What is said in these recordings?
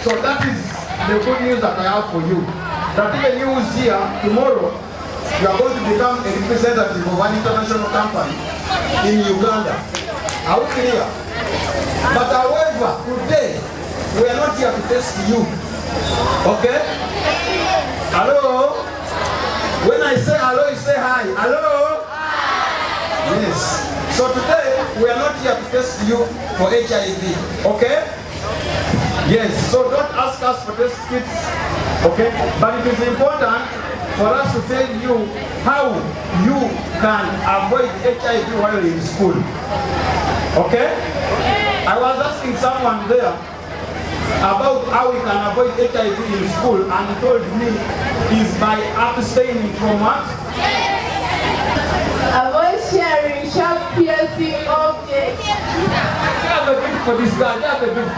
So that is the good news that I have for you. That even you who's here tomorrow, you are going to become a representative of an international company in Uganda. Are we clear? But however, today, we are not here to test you. Okay? Hello? When I say hello, you say hi. Hello? Hi. Yes. So today, we are not here to test you for HIV. Okay? Yes. So don't ask us for test kits. Okay? But it is important for us to tell you how you can avoid HIV while in school. Okay? I was asking someone there about how we can avoid HIV in school, and he told me is by abstaining from what? Avoid sharing sharp piercing objects. I have a gift for this guy. I have a gift.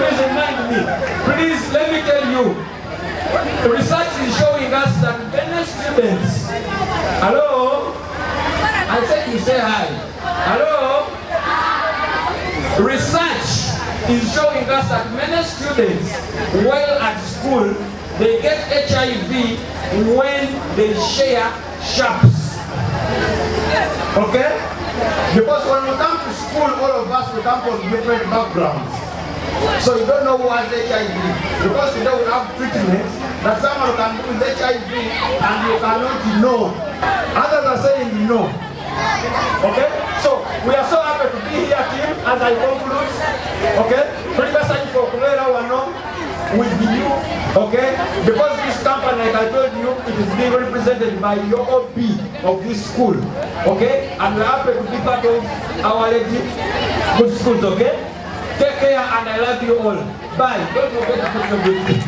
Please remind me. Please let me tell you. The research is showing us that many students. Hello? I said you say hi. Hello? Research is showing us that many students, while at school, they get HIV when they share sharps. Okay? Because when we come to school, all of us will come from different backgrounds. So you don't know who has HIV. Because today we have treatments that someone can do with HIV and you cannot know. Others are saying no. Okay? So we are so happy to be here, team, as I conclude. Okay? Previously for Kulera Wano with you. Okay? Because this company, like I told you, it is being represented by your OB of this school. Okay? And we are happy to be part of our lady good schools. Okay? Take care and I love you all. Bye. Don't forget to put your good.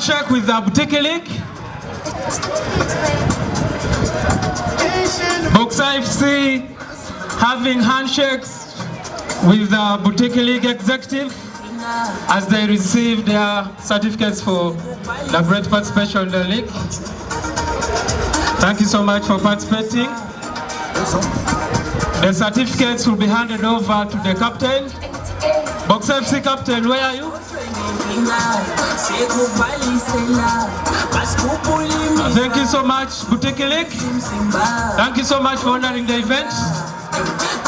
handshake with the Boutique League. Boxer FC having handshakes with the Boutique League executive as they receive their certificates for the great participation in the league. Thank you so much for participating. The certificates will be handed over to the captain. Boxer FC captain, where are you? Thank you so much, Boutique League. Thank you so much for honoring the event.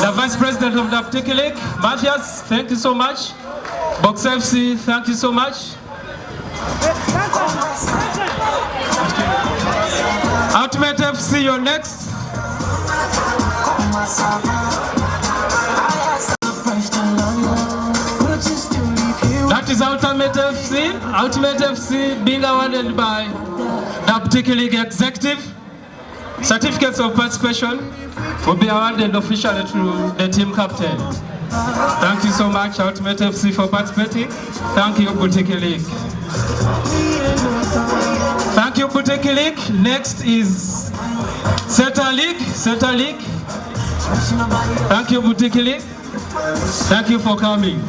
The Vice President of the Boutique League, Mafias, thank you so much. Boxer FC, thank you so much. Ultimate FC, you're next. That is Ultimate FC. Ultimate FC being awarded by the Boutique League executive. Certificates of participation will be awarded officially to the team captain. Thank you so much, Ultimate FC, for participating. Thank you, Boutique League. Thank you, Boutique League. Next is Center League. Center League. Thank you, Boutique League. Thank you for coming.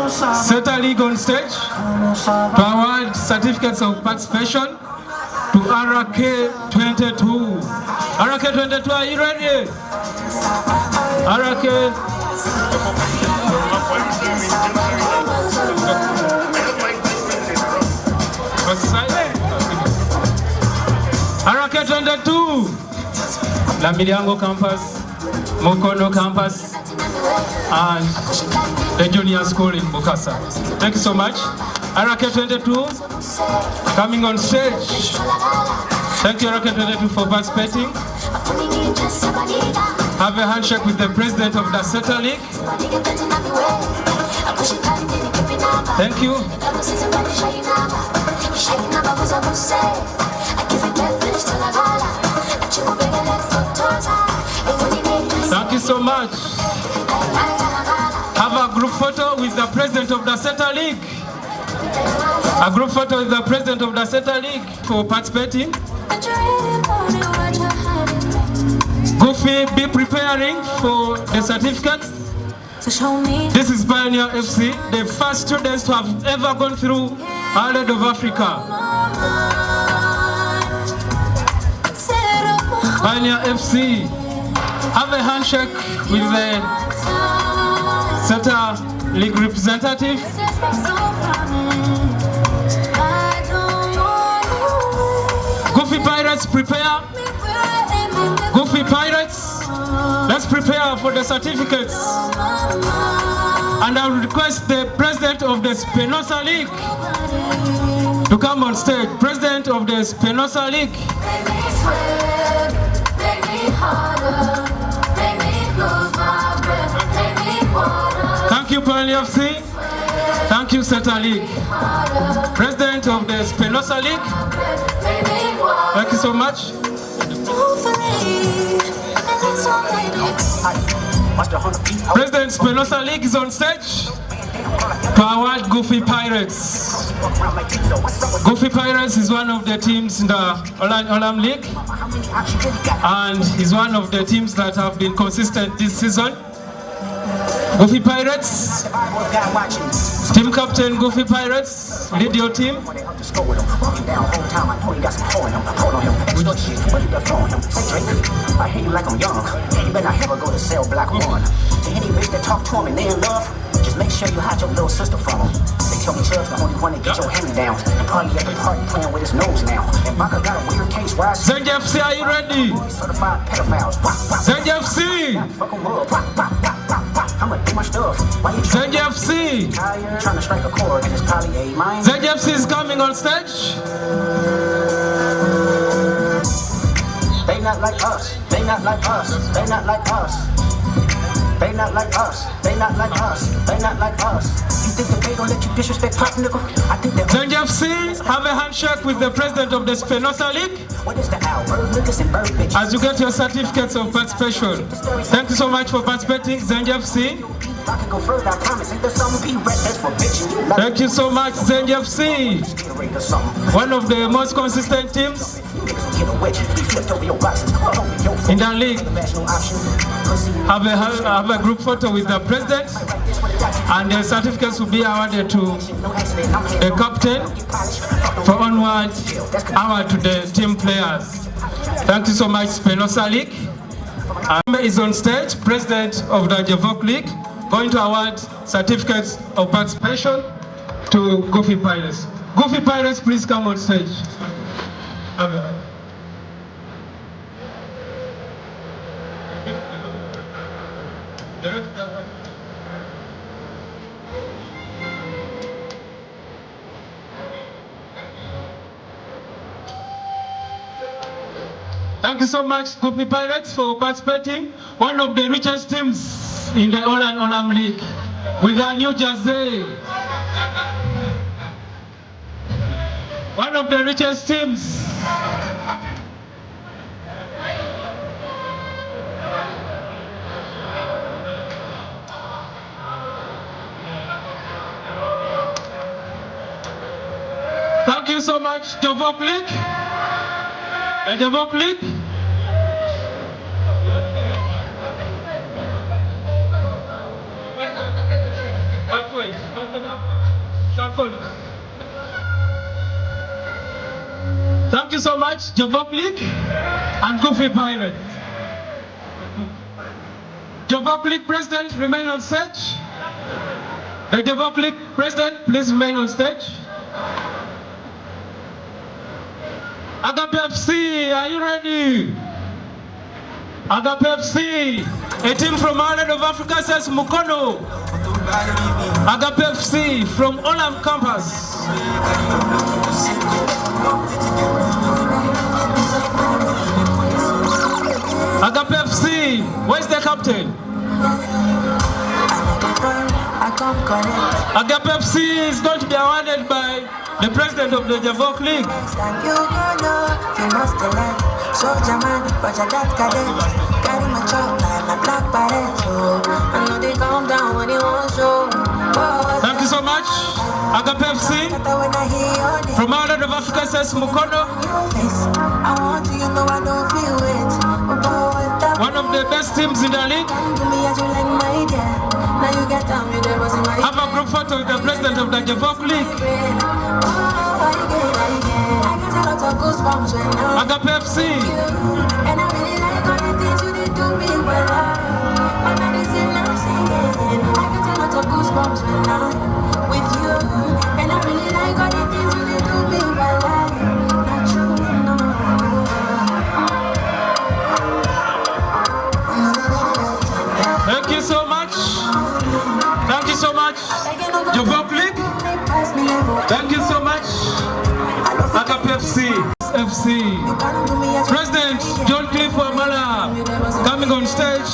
Center League on stage to award certificates of participation to RK22. RK22, are you ready? RK. RK22, La Miliango campus, Mokono campus, and the junior school in Bukasa. Thank you so much. RK22 coming on stage. Thank you, RK22, for participating. Have a handshake with the president of the Center League. Thank you. Thank you so much. Have a group photo with the president of the Center League. A group photo with the president of the Center League for participating. Goofy, be preparing for the certificates. This is Pioneer FC, the first students to have ever gone through Island of Africa. Pioneer FC, have a handshake with the Center League representative. Goofy Pirates, prepare. Goofy Pirates, let's prepare for the certificates. And I will request the president of the Spinoza League to come on stage. President of the Spinoza League. Thank you, Pioneer FC. Thank you, Center League. President of the Spinoza League. Thank you so much. President Spinoza League is on stage to award Goofy Pirates. Goofy Pirates is one of the teams in the OLAN OLAM League, and is one of the teams that have been consistent this season. Goofy Pirates, team captain Goofy Pirates, lead your team. I hear you like I'm young. You better not ever go to sell black one. To any bitch that talk to him and they in love, just make sure you hide your little sister from him. They tell me Chubb's the only one that get your hand-me-downs. And probably at the party playing with his nose now. And Baka got a weird case where I see ZFC, are you ready? certified pedophiles. ZFC! Fuck 'em up. I'ma do my stuff. Why you ZFC! trying to strike a chord and it's probably a mine? ZFC is coming on stage. They not like us. They not like us. They not like us. They not like us. They not like us. They not like us. You think that they gon' let you disrespect Pop, nigga? I think that. ZFC, have a handshake with the president of the Spinoza League What is the owl? Bird niggas and bird bitches. as you get your certificates of participation. Thank you so much for participating, ZFC. I can go further, I promise. Ain't there some be rest that's for bitching? Thank you so much, Zenji FC. One of the most consistent teams in the league. Have a group photo with the president, and the certificates will be awarded to the captain for onward award to the team players. Thank you so much, Spinoza League. Is on stage, president of the Javok League, going to award certificates of participation to Goofy Pirates. Goofy Pirates, please come on stage. Thank you so much, Goofy Pirates, for participating. One of the richest teams in the OLAN OLAM League with our New Jersey. One of the richest teams. Thank you so much, Javok League. And Javok League. Thank you so much, Javok League and Goofy Pirate. Javok League President, remain on stage. The Javok League President, please remain on stage. Agape FC, are you ready? Agape FC, a team from Island of Africa says Mukono. Agape FC from Olam campus. Agape FC, where's the captain? Agape FC is going to be awarded by the president of the Javok League. Thank you so much, Agape FC. From Island of Africa says Mukono. One of the best teams in the league. Have a group photo with the president of the Javok League. Agape FC. Thank you so much. Thank you so much, Javok League. Thank you so much, Agape FC. President John Cliff Wamala coming on stage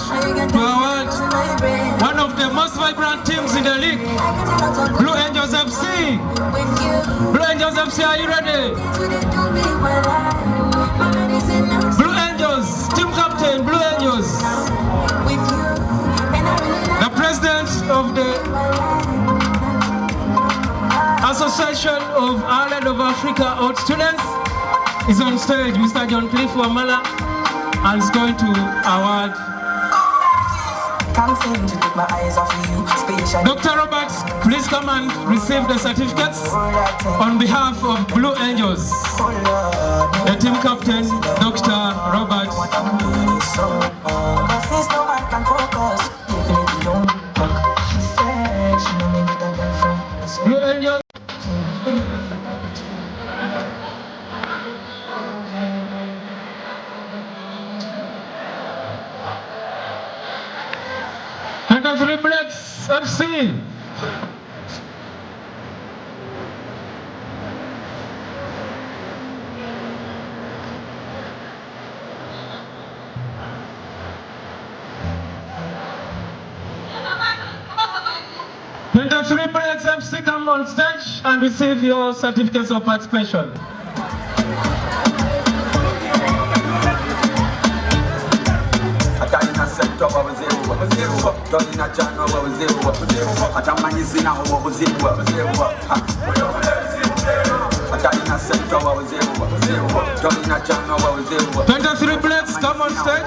to award one of the most vibrant teams in the league, Blue Angels FC. Blue Angels FC, are you ready? Blue Angels, team captain, Blue Angels. The president of the Association of Island of Africa Old Students is on stage, Mr. John Cliff Wamala, and is going to award. Dr. Roberts, please come and receive the certificates on behalf of Blue Angels. The team captain, Dr. Roberts. Blue Angels. And the Blacks FC. And the three Blacks FC, come on stage and receive your certificates of participation. I center wabuzibu tolina chano wabuzibu atamanyizina wabuzibu atalina center wabuzibu tolina chano wabuzibu 23 blacks, come on stage.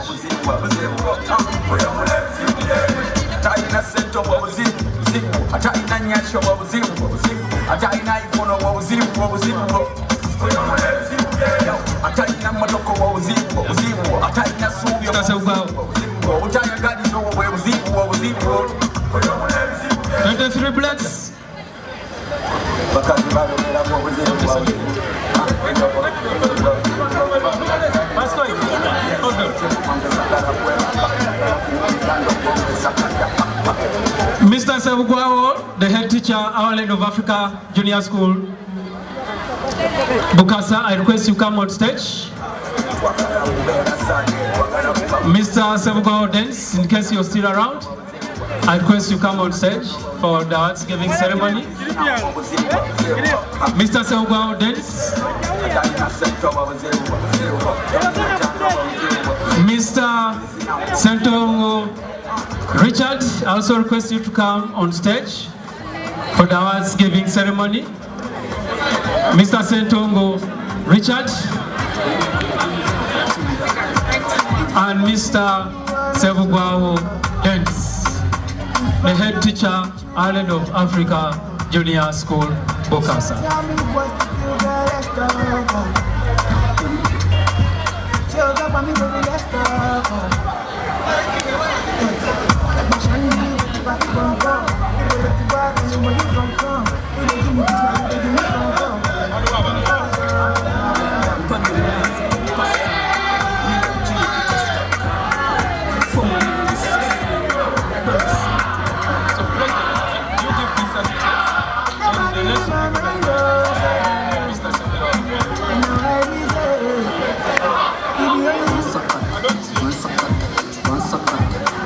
atalina center wabuzibu atalina nyasho wabuzibu atalina ikono wabuzibu atalina motoko wabuzibu atalina subi utaya gadi zo wabuzibu 23 blacks. bakazi balomera wabuzibu Mr. Sebugwawo, the head teacher, Our Land of Africa Junior School, Bukasa, I request you come on stage. Mr. Sebugwawo Dance, in case you're still around, I request you come on stage for the arts giving ceremony. Mr. Sebugwawo Dance. Mr. Sentongo Richard, I also request you to come on stage for the awards giving ceremony. Mr. Sentongo Richard and Mr. Sebugwawo Dance, the head teacher, Island of Africa Junior School, Bokassa.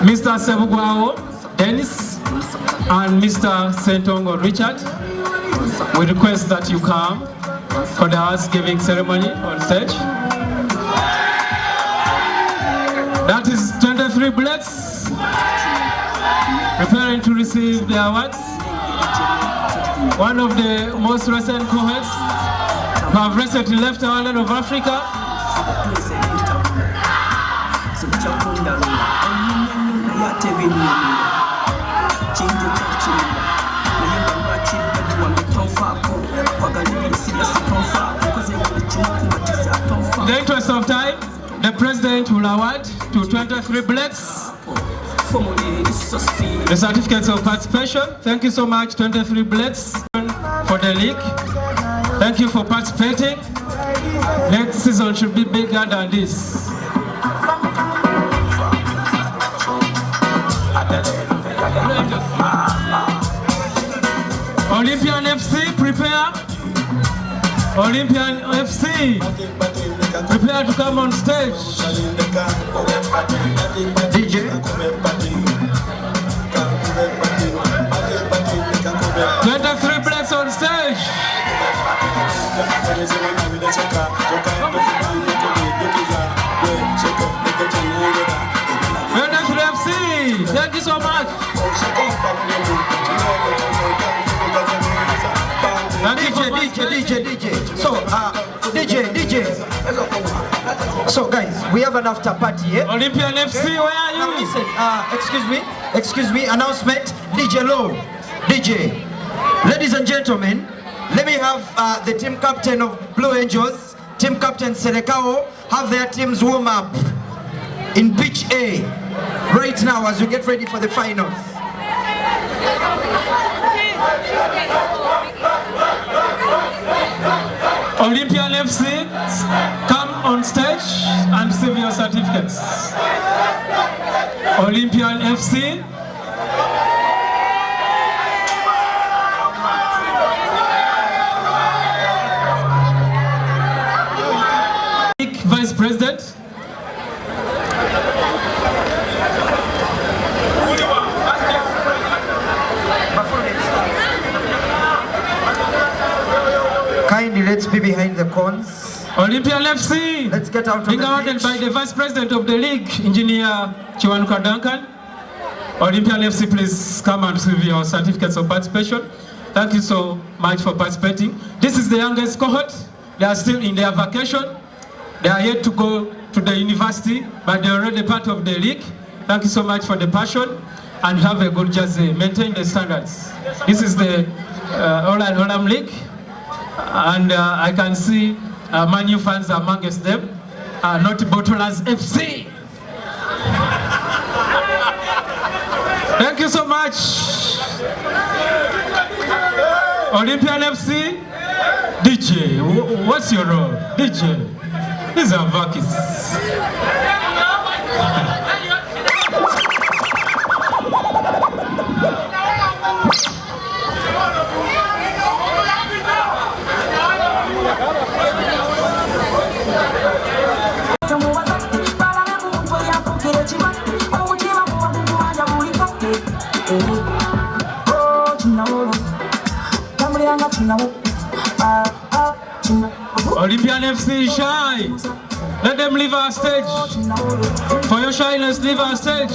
Mr. Sebugwawo Dennis and Mr. Sentongo Richard, we request that you come for the house giving ceremony on stage. That is 23 blacks preparing to receive the awards. One of the most recent cohorts who have recently left our land of Africa. In the interest of time, the president will award to 23 blacks the certificates of participation. Thank you so much, 23 blacks, for the league. Thank you for participating. Next season should be bigger than this. Olympian FC, prepare. Olympian FC, prepare to come on stage. DJ. 23 blacks on stage. FC, thank you so much. DJ. So, DJ. So, guys, we have an after party, eh? Olympian FC, where are you? Now listen, excuse me, announcement. DJ Low, DJ. Ladies and gentlemen, let me have the team captain of Blue Angels, team captain Selekao, have their teams warm up in pitch A right now as we get ready for the finals. Olympian FC, come on stage and receive your certificates. Olympian FC. Vice President. Kindly, let's be behind the cones. Olympian FC. Let's get out of the pitch. By the Vice President of the League, Engineer Chiwanuka Duncan. Olympian FC, please come and receive your certificates of participation. Thank you so much for participating. This is the youngest cohort. They are still in their vacation. They are yet to go to the university, but they are already part of the league. Thank you so much for the passion, and have a good jersey. Maintain the standards. This is the OLAN OLAM League, and I can see Man U fans amongst them. Not Bottlers FC. Thank you so much. Olympian FC, DJ, what's your role? DJ, these are Vakis. Olympian FC shy. Let them leave our stage. For your shyness, leave our stage.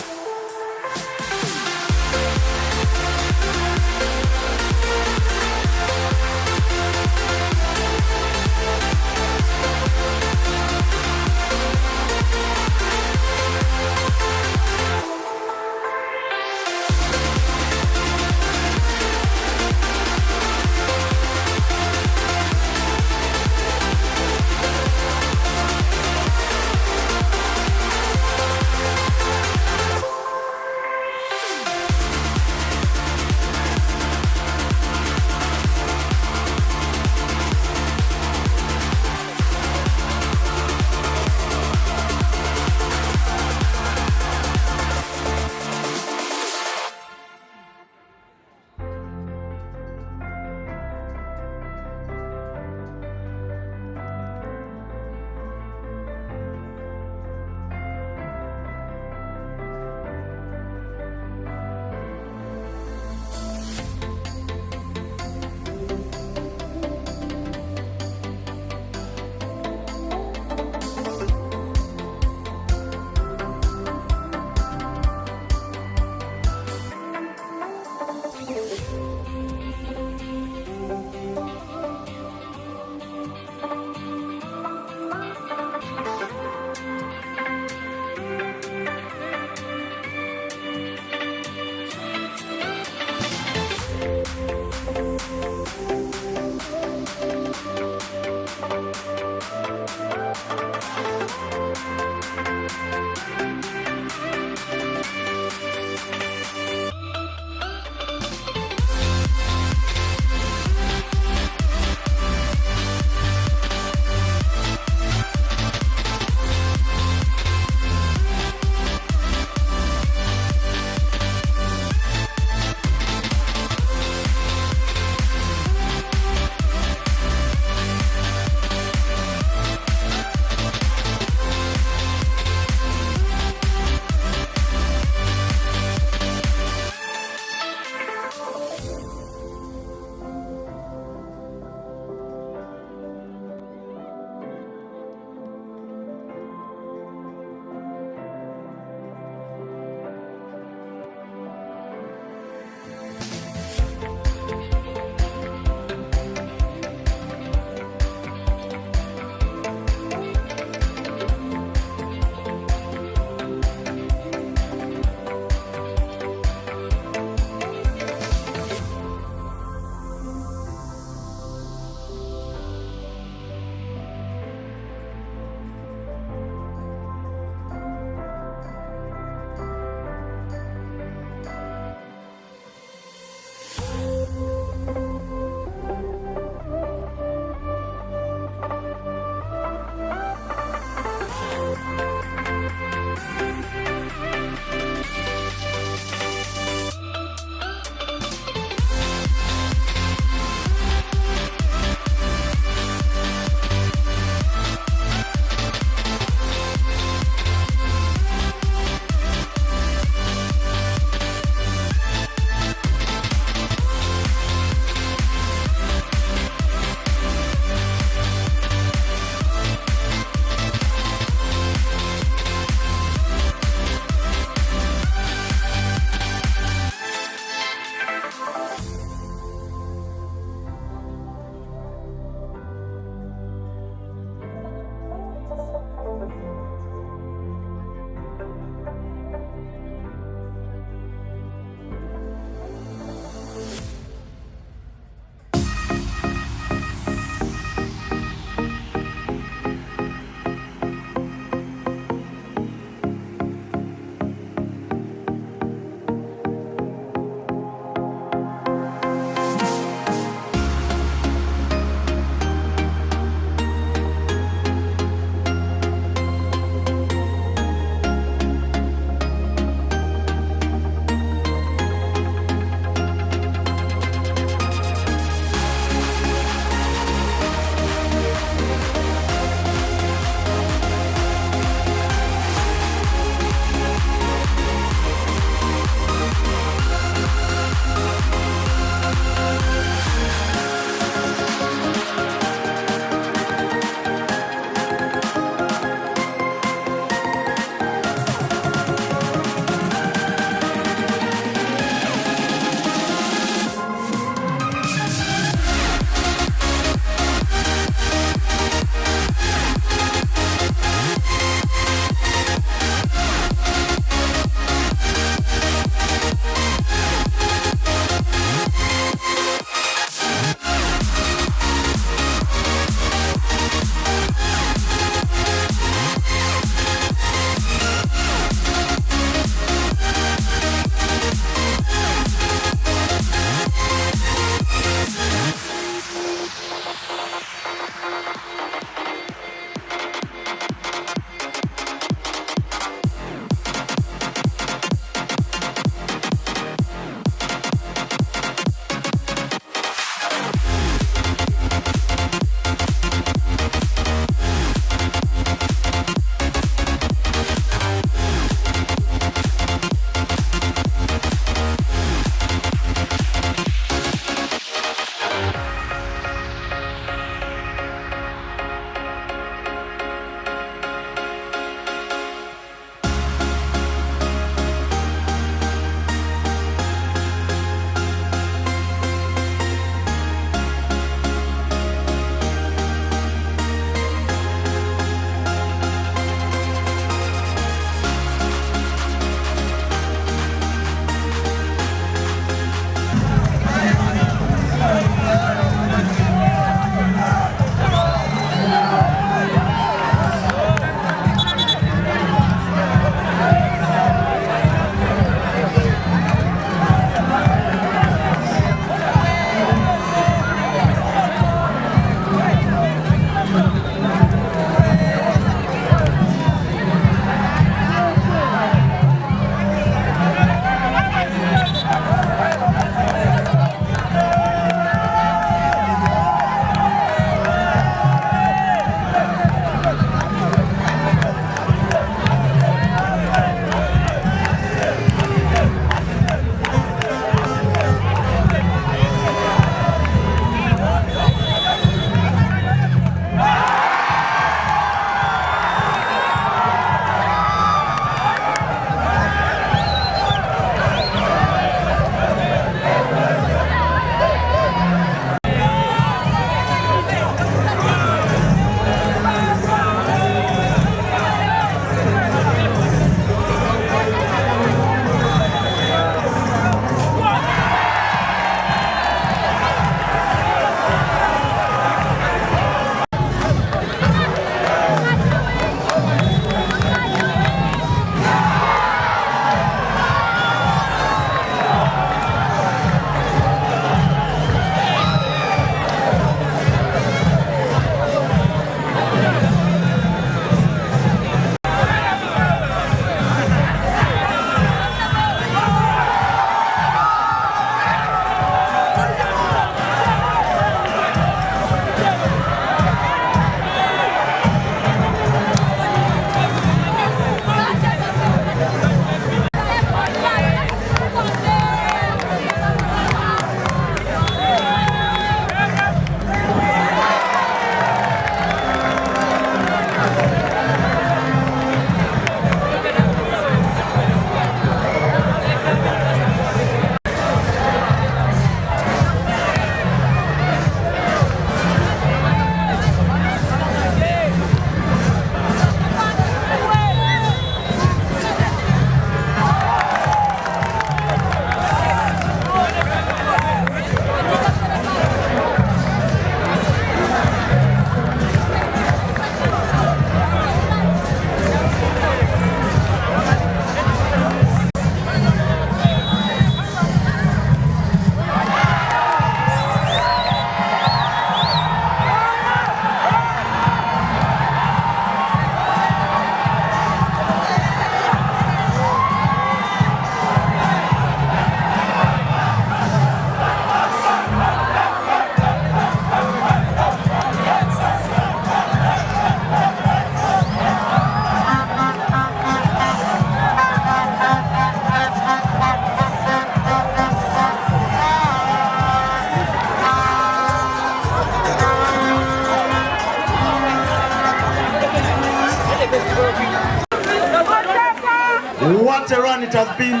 What a run it has been,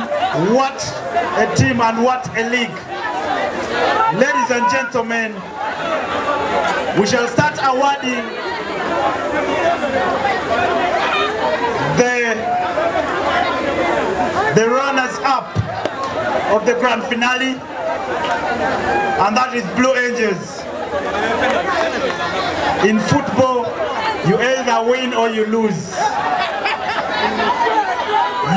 what a team and what a league. Ladies and gentlemen, we shall start awarding the runners-up of the grand finale, and that is Blue Angels. In football, you either win or you lose.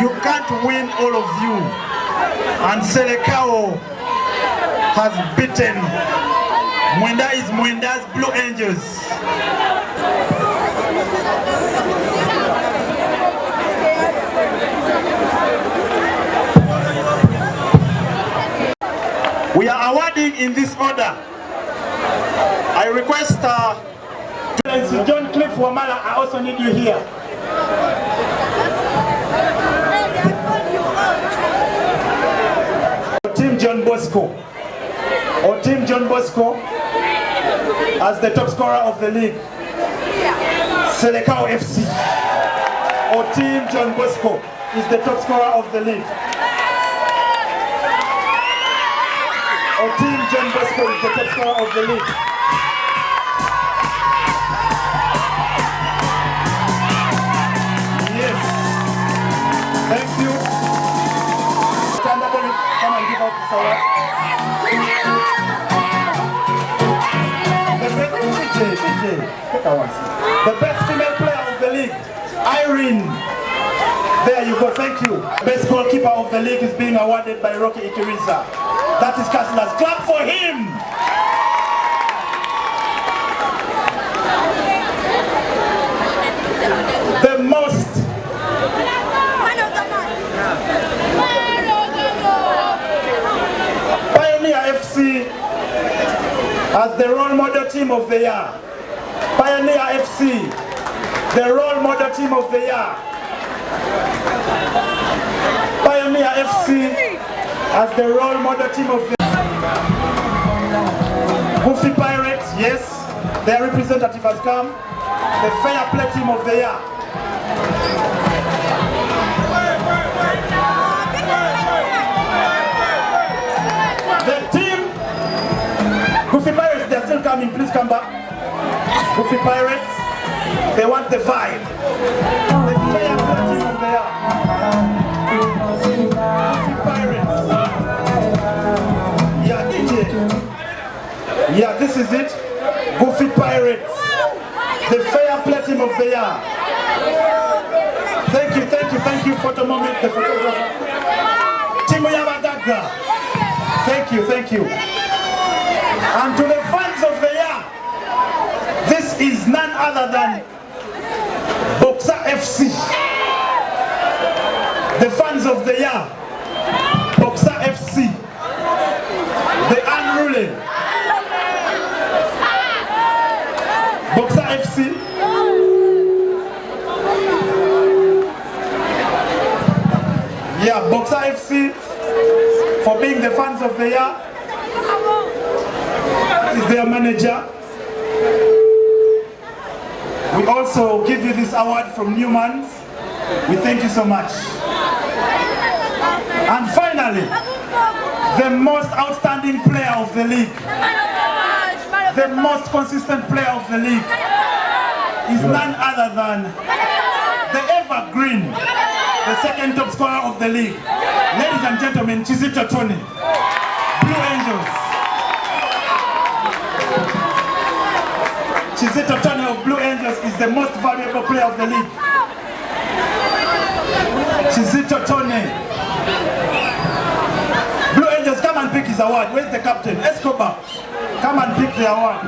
You can't win all of you, and Selekao has beaten Mwenda is Mwenda's Blue Angels. We are awarding in this order. I request John Cliff Wamala, I also need you here. Team John Bosco, or Team John Bosco as the top scorer of the league. Selekao FC, or Team John Bosco is the top scorer of the league. Or Team John Bosco is the top scorer of the league. Yes. Thank you. Stand up and come and give out the award. The best female player of the league, Irene. There you go, thank you. Best goalkeeper of the league is being awarded by Rocky Ikiriza. That is Castles. Clap for him! The most Pioneer FC as the role model team of the year. Pioneer FC, the role model team of the year. Pioneer FC as the role model team of the Goofy Pirates, yes, their representative has come. The fair play team of the year. The team, Goofy Pirates, they're still coming, please come back. Goofy Pirates, they want the vibe. The fair play team of the year. Goofy Pirates. Yeah, DJ. Yeah, this is it. Goofy Pirates. The fair play team of the year. Thank you, photo moment, the photographer. Timo Yamadaga. Thank you. And to the fans of the year, this is none other than Boxer FC. The fans of the year, Boxer FC. The unruly Boxer FC. Yeah, Boxer FC for being the fans of the year. That is their manager. We also give you this award from Newman's. We thank you so much. And finally, the most outstanding player of the league, the most consistent player of the league is none other than the evergreen, the second top scorer of the league. Ladies and gentlemen, Chizito Tony, Blue Angels. Chizito Tony of Blue Angels is the most valuable player of the league. Chizito Tony. Blue Angels, come and pick his award. Where's the captain? Escobar. Come and pick the award.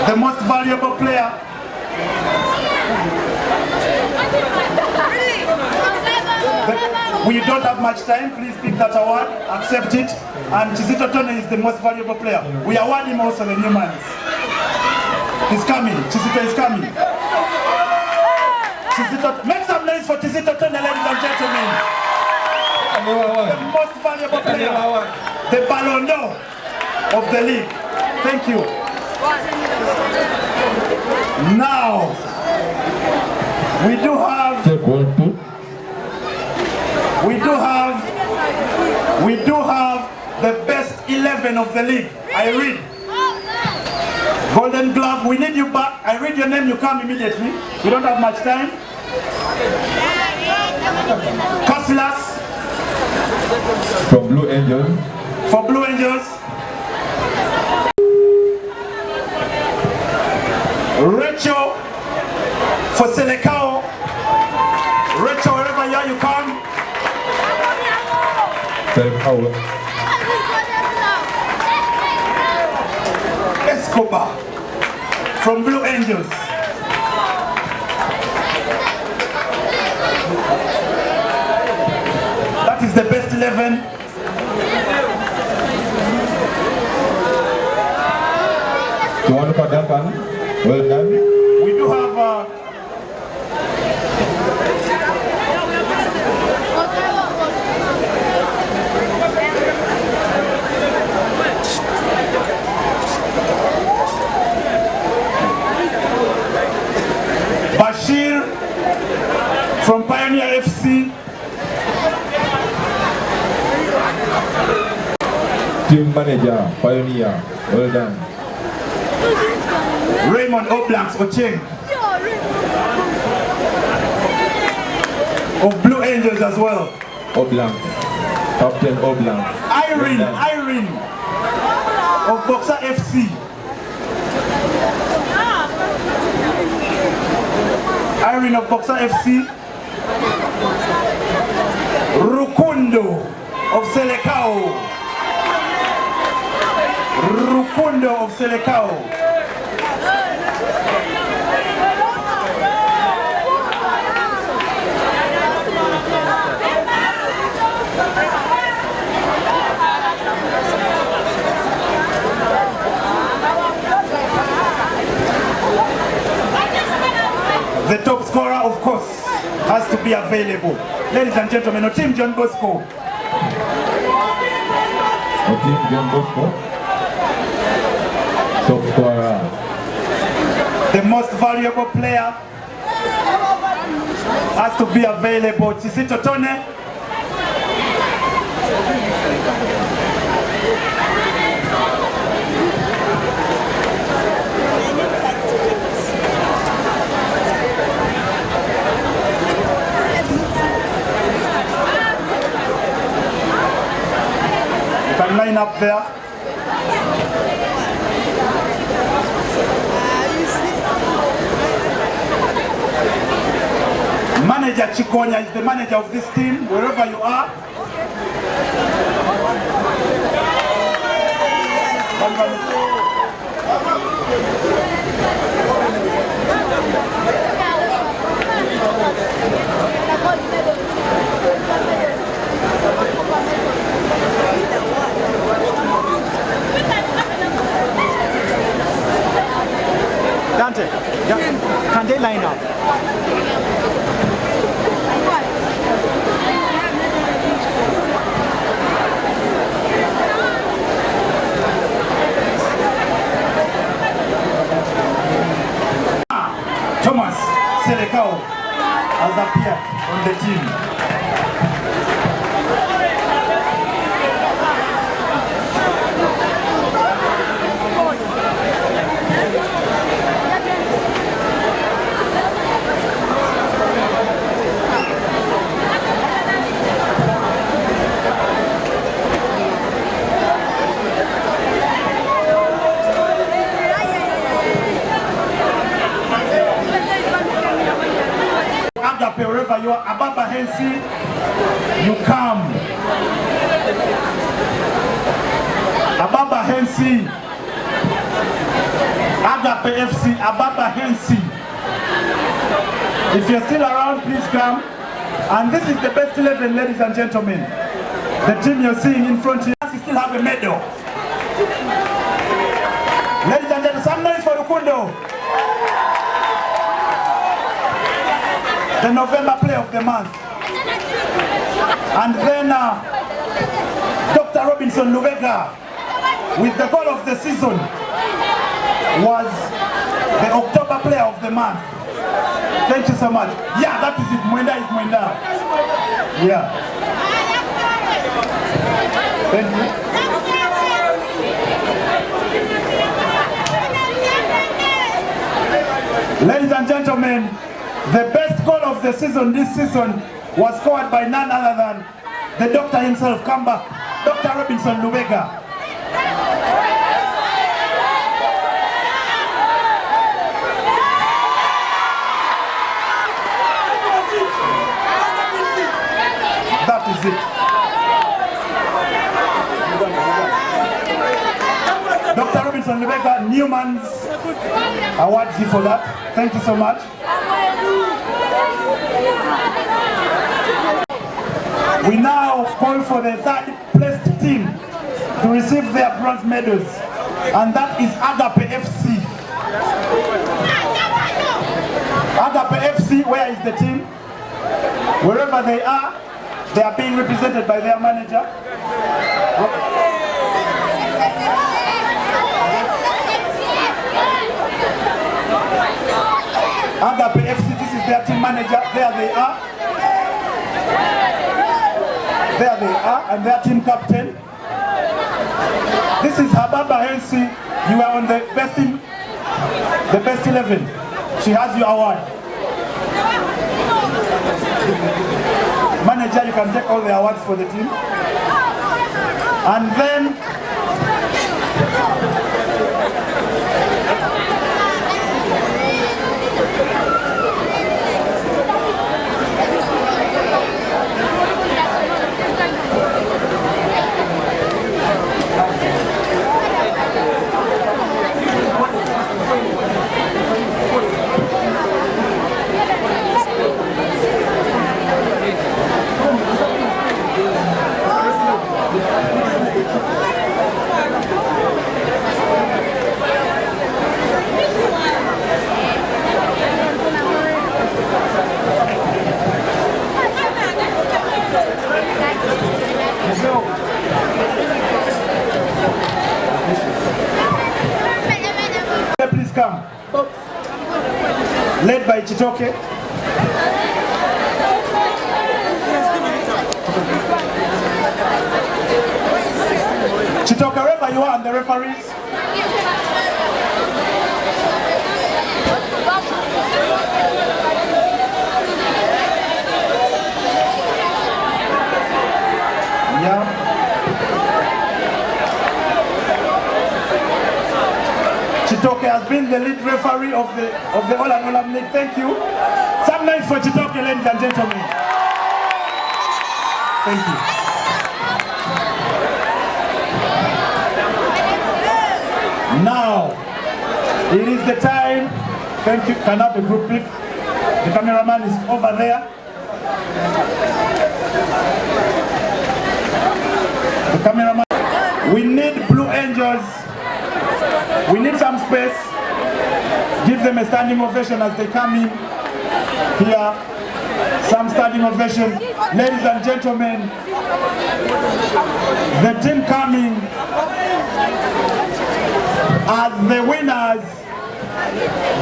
The most valuable player. We don't have much time. Please pick that award. Accept it. And Chizito Tone is the most valuable player. We award him also the Newmans. He's coming. Chizito is coming. Chizito, make some noise for Chizito Tone, ladies and gentlemen. The most valuable player. The Ballon d'Or. of the league. Thank you. Now, we do have the best 11 of the league. I read. Golden Glove, we need you back. I read your name, you come immediately. We don't have much time. Casilas. From Blue Angels. For Blue Angels. Rachel for Selecao. Rachel, wherever you are, you come. Selecao. Escobar from Blue Angels. That is the best 11. Tuan Padapan, well done. We do have Bashir from Pioneer FC. Team manager, Pioneer, well done. Raymond Oblanks Ocheng of Blue Angels as well. Oblank, Captain Oblank. Irene of Boxer FC. Irene of Boxer FC. Rukundo of Selecao. Rukundo of Selecao. The top scorer, of course, has to be available. Ladies and gentlemen, our team John Bosco. Our team John Bosco. Top scorer. The most valuable player has to be available. Chisito Tone. Can line up there. Manager Chikonya is the manager of this team, wherever you are. Dante, can they line up? Thomas Selecao has appeared on the team. Wherever you are, Ababa Hensi, you come. Ababa Hensi, Agape FC, Ababa Hensi. If you're still around, please come. And this is the best 11, ladies and gentlemen. The team you're seeing in front of you still have a medal. Ladies and gentlemen, some noise for Rukundo. The November Player of the Month. And then Dr. Robinson Lubega with the goal of the season was the October Player of the Month. Thank you so much. Yeah, that is it. Mwenda is Mwenda. Yeah. Thank you. Ladies and gentlemen, the best goal of the season this season was scored by none other than the doctor himself. Come back. Dr. Robinson Lubega. That is it. Dr. Robinson Lubega, Newman's awards you for that. Thank you so much. We now call for the third placed team to receive their bronze medals, and that is Agape FC. Agape FC, where is the team? Wherever they are being represented by their manager. Agape FC, this is their team manager. There they are. There they are, and their team captain. This is Hababa Hensi. You are on the best team, the best 11. She has your award. Manager, you can take all the awards for the team. And then please come. Led by Chitoke. Chitoke, wherever you are, and the referees. Yeah. Chitoke has been the lead referee of the OLAN OLAM League. Thank you. Some nice for Chitoke, ladies and gentlemen. Thank you. Now, it is the time. Thank you. Can I have a group pic? The cameraman is over there. The cameraman. We need Blue Angels. We need some space. Give them a standing ovation as they come in here. Some standing ovation. Ladies and gentlemen, the team coming as the winners.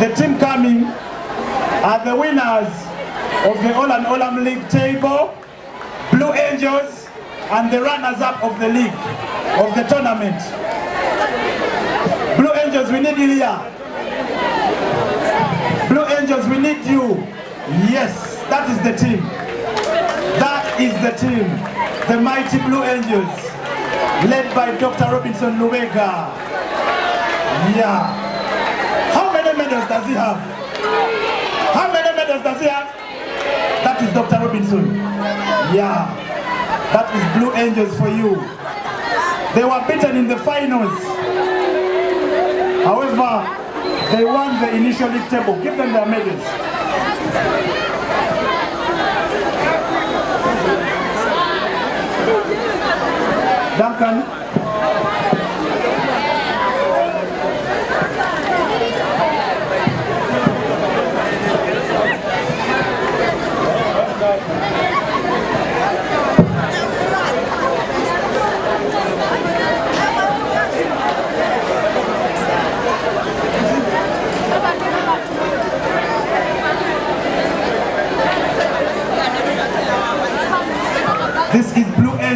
The team coming are the winners of the OLAN OLAM League table, Blue Angels, and the runners-up of the league, of the tournament. Blue Angels, we need Ilya. Blue Angels, we need you. Yes, that is the team. That is the team. The mighty Blue Angels, led by Dr. Robinson Lubega. Yeah. How many medals does he have? How many medals does he have? That is Dr. Robinson. Yeah. That is Blue Angels for you. They were beaten in the finals. However, they won the initial league table. Give them their medals. Duncan.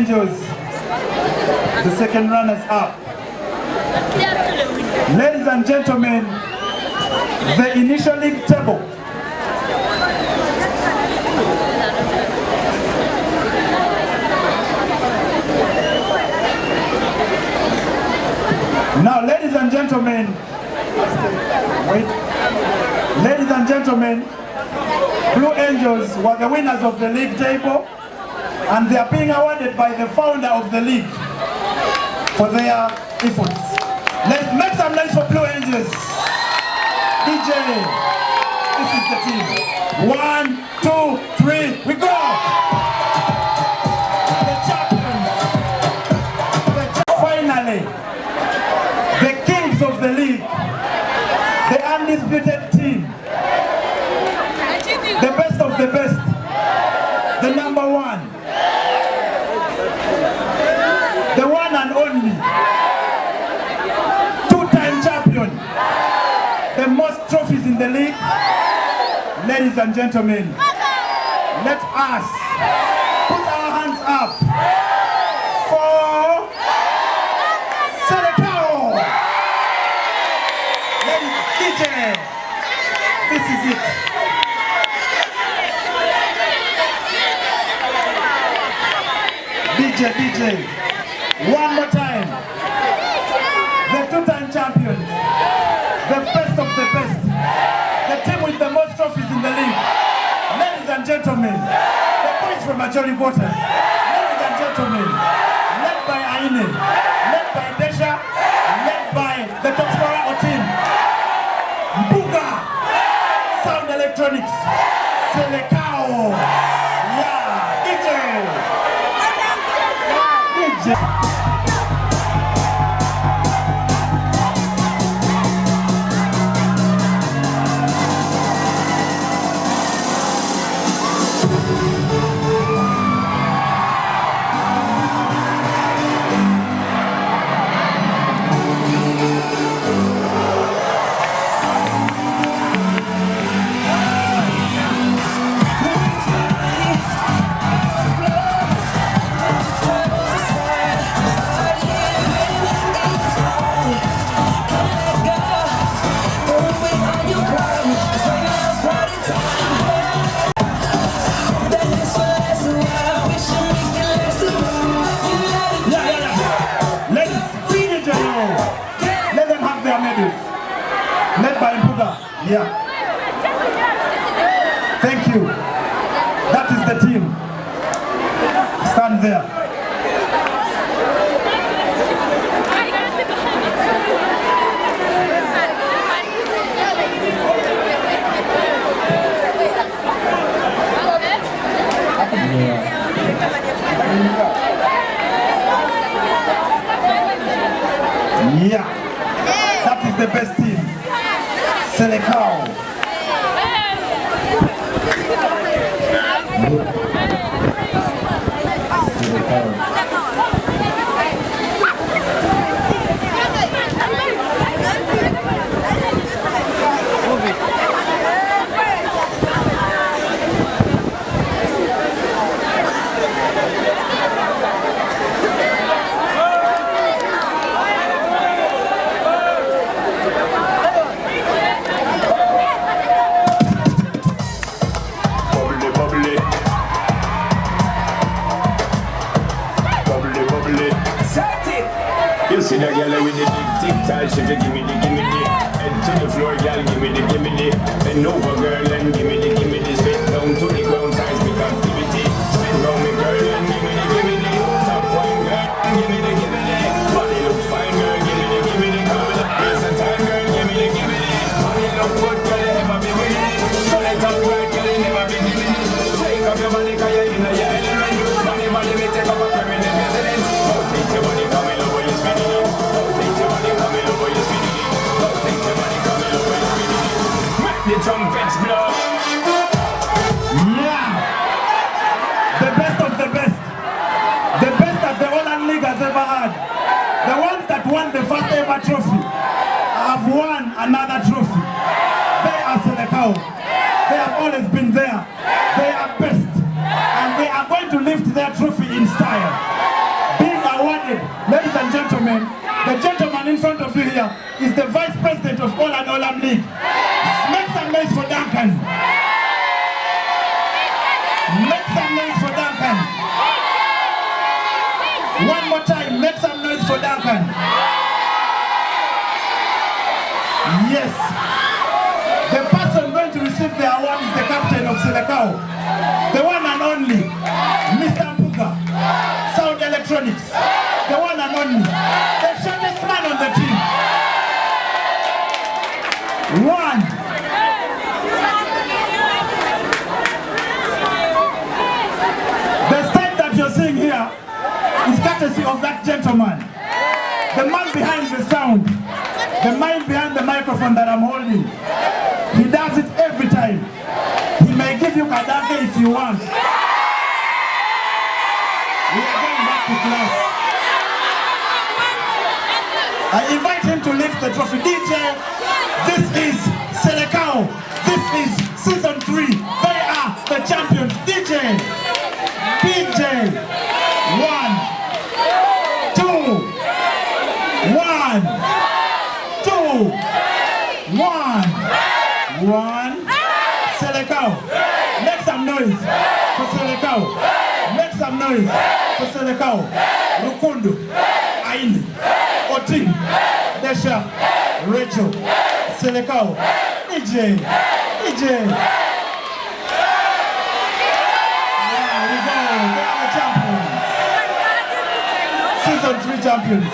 Angels, the second runners up. Ladies and gentlemen, the initial league table. Now, ladies and gentlemen, wait. Ladies and gentlemen, Blue Angels were the winners of the league table, and they are being awarded by the founder of the league for their efforts. Let's make some noise for Blue Angels. DJ, this is the team. 1, 2, 3, we go! The champions. Finally, the kings of the league, the undisputed team, the best of the best, the number one, the one and only, two-time champion, the most trophies in the league. Ladies and gentlemen, let us put our hands up for Selecao. Ladies, DJ, this is it. DJ, one more time. The two-time champions, the best of the best, the team with the most trophies in the league. Ladies and gentlemen, the boys from Majority Waters. Ladies and gentlemen, led by Aine, led by Desha, led by the top scorer team, Mbuga, Sound Electronics, Selecao. Yeah, DJ. Yeah. Thank you. That is the team. Stand there. Yeah. That is the best team. Selecao. You see that girl with the tic tac, she give me the head to the floor, girl, give me the bend over, girl, and give me the spit down to the ground, seismic activity, spin round me, girl, and give me the top one, girl, and give me the body look fine, girl, give me the come up, place and time, girl, give me the body look good, girl, you never be with it, so let up, girl, you never be with it, take up your body, cause you're in your element, body, me take up a permanent residence, don't take your body, come in over, you spinning it, don't take your body, come in over, you spinning it, don't take your body, come in over, you spinning it, make the trumpets blow. Yeah, the best of the best that the OLAN League has ever had, the ones that won the first ever trophy have won another trophy. They are Selecao. They have always been there. They are best, and they are going to lift their trophy in style. ahead. Ladies and gentlemen, the gentleman in front of you here is the Vice President of OLAN OLAM League. Make some noise for Duncan. Make some noise for Duncan. One more time, make some noise for Duncan. Yes. The person going to receive the award is the captain of Selekao. The one and only, Mr. Mpuka, Sound Electronics. The one and only, the shortest man on the team. One. The stage that you're seeing here is courtesy of that gentleman. The man behind the sound. The man behind the microphone that I'm holding. He does it every time. He may give you Kadake if you want. We are going back to class. I invite him to lift the trophy. DJ, this is Selekao. This is season 3. They are the champions. DJ. 1, 2, 1, 2, 1, 1. Selekao. Make some noise for Selekao. Make some noise for Selekao. Rukundu, Aini, Otin, Desha, Rachel, Selekao, DJ. There we go. They are the champions. Season 3 champions.